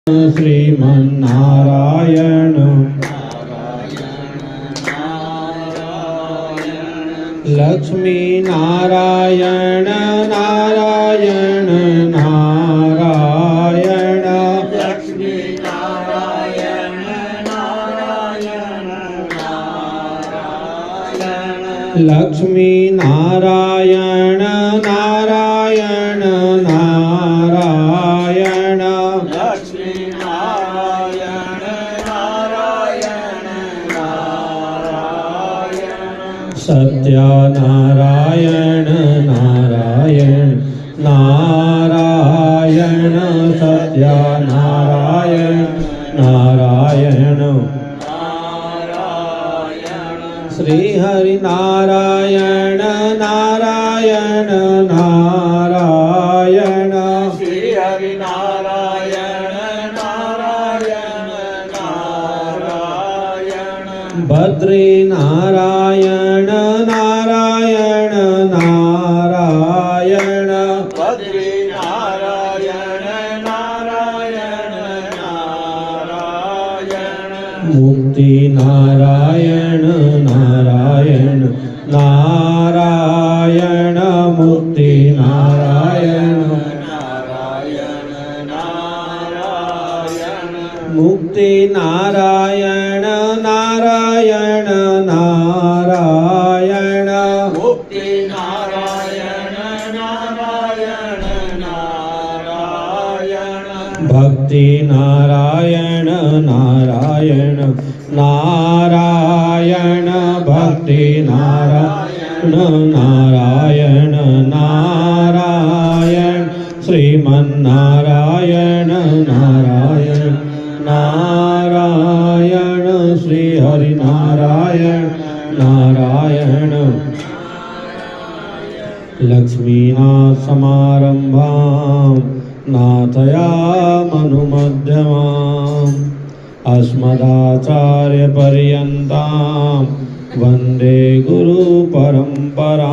श्रीमन्नारायण लक्ष्मी नारायण नारायण नारायण लक्ष्मी नारायण नारायण नारायण लक्ष्मी नारायण नारायण नारायण लक्ष्मी नारायण नारायण नारायण सत्यनारायण नारायण नारायण सत्यनारायण नारायण श्री हरि नारायण नारायण नारायण श्री हरि नारायण नारायण नारायण बद्री नारायण नारायण नारायण बद्री नारायण नारायण नारायण मुक्ति नारायण नारायण नारायण मुक्ति नारायण नारायण नारायण मुक्ति नारायण नारायण नारायण मुक्ति नारायण नारायण नारायण भक्ति नारायण नारायण नारायण भक्ति नारायण नारायण नारायण श्रीमन्नारायण नारायण नारायण श्री हरि नारायण नारायण लक्ष्मीनाथ समारंभां नाथयामनुमध्यमाम् अस्मदाचार्यपर्यन्तां वन्दे गुरुपरम्पराम्।